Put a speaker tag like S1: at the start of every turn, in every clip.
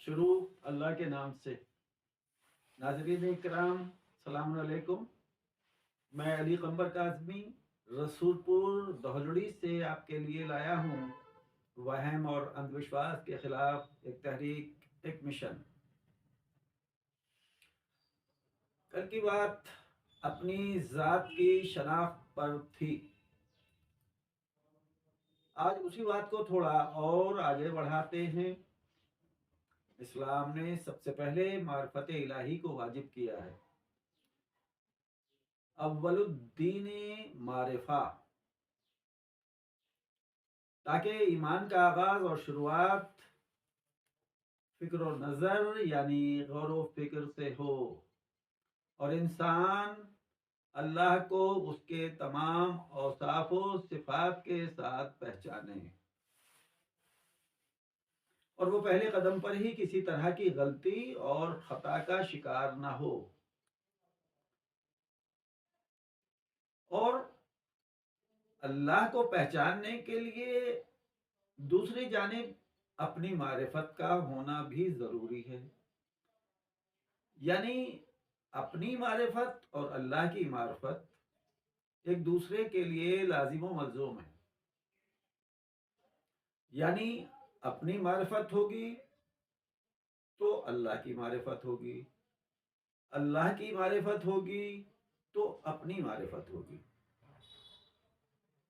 S1: شروع اللہ کے نام سے۔ ناظرین اکرام، السلام علیکم۔ میں علی قمبر کاظمی رسول پور دہلڑی سے آپ کے لیے لایا ہوں وہم اور اندھ وشواس کے خلاف ایک تحریک، ایک مشن۔ کل کی بات اپنی ذات کی شناخت پر تھی، آج اسی بات کو تھوڑا اور آگے بڑھاتے ہیں۔ اسلام نے سب سے پہلے معرفت الہی کو واجب کیا ہے۔ اول الدین معرفہ، تاکہ ایمان کا آغاز اور شروعات فکر و نظر یعنی غور و فکر سے ہو اور انسان اللہ کو اس کے تمام اوصاف و صفات کے ساتھ پہچانے، اور وہ پہلے قدم پر ہی کسی طرح کی غلطی اور خطا کا شکار نہ ہو، اور اللہ کو پہچاننے کے لیے دوسری جانب اپنی معرفت کا ہونا بھی ضروری ہے، یعنی اپنی معرفت اور اللہ کی معرفت ایک دوسرے کے لیے لازم و ملزوم ہے۔ یعنی اپنی معرفت ہوگی تو اللہ کی معرفت ہوگی، اللہ کی معرفت ہوگی تو اپنی معرفت ہوگی۔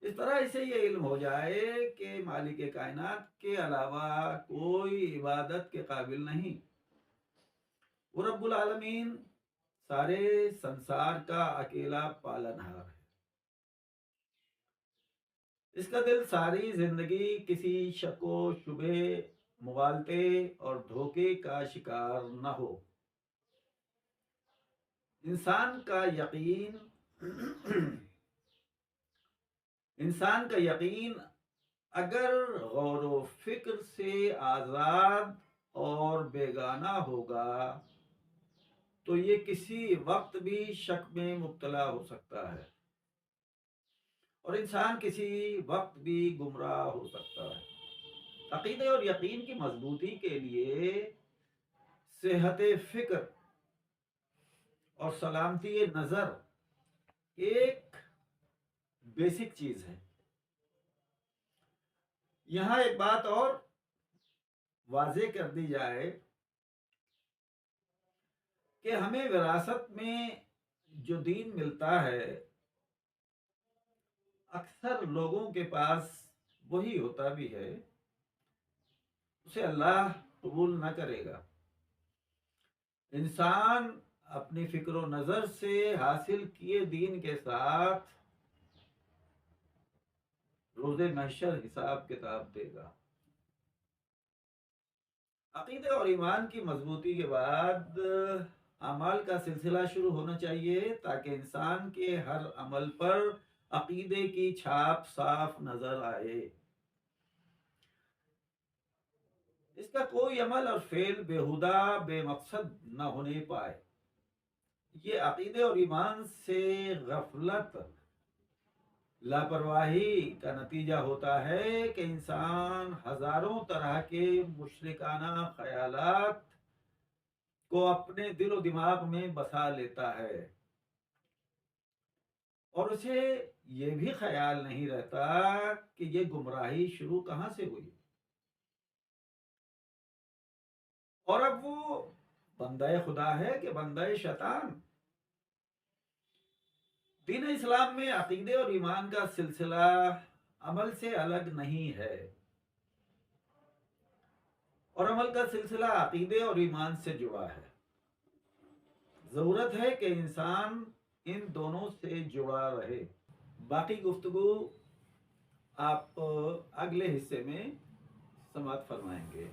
S1: اس طرح اسے یہ علم ہو جائے کہ مالک کائنات کے علاوہ کوئی عبادت کے قابل نہیں، وہ رب العالمین سارے سنسار کا اکیلا پالنہار ہے۔ اس کا دل ساری زندگی کسی شک و شبہ، مغالطے اور دھوکے کا شکار نہ ہو۔ انسان کا یقین اگر غور و فکر سے آزاد اور بیگانہ ہوگا تو یہ کسی وقت بھی شک میں مبتلا ہو سکتا ہے، اور انسان کسی وقت بھی گمراہ ہو سکتا ہے۔ عقیدے اور یقین کی مضبوطی کے لیے صحت فکر اور سلامتی نظر ایک بیسک چیز ہے۔ یہاں ایک بات اور واضح کر دی جائے کہ ہمیں وراثت میں جو دین ملتا ہے اکثر لوگوں کے پاس وہی ہوتا بھی ہے، اسے اللہ قبول نہ کرے گا۔ انسان اپنی فکر و نظر سے حاصل کیے دین کے ساتھ روز محشر حساب کتاب دے گا۔ عقیدے اور ایمان کی مضبوطی کے بعد اعمال کا سلسلہ شروع ہونا چاہیے، تاکہ انسان کے ہر عمل پر عقیدے کی چھاپ صاف نظر آئے۔ اس کا کوئی عمل اور فعل بیہودہ بے مقصد نہ ہونے پائے۔ یہ عقیدے اور ایمان سے غفلت، لاپرواہی کا نتیجہ ہوتا ہے کہ انسان ہزاروں طرح کے مشرکانہ خیالات کو اپنے دل و دماغ میں بسا لیتا ہے، اور اسے یہ بھی خیال نہیں رہتا کہ یہ گمراہی شروع کہاں سے ہوئی، اور اب وہ بندہ خدا ہے کہ بندہ شیطان۔ دین اسلام میں عقیدے اور ایمان کا سلسلہ عمل سے الگ نہیں ہے، اور عمل کا سلسلہ عقیدے اور ایمان سے جڑا ہے۔ ضرورت ہے کہ انسان ان دونوں سے جڑا رہے۔ باقی گفتگو آپ اگلے حصے میں سماعت فرمائیں گے۔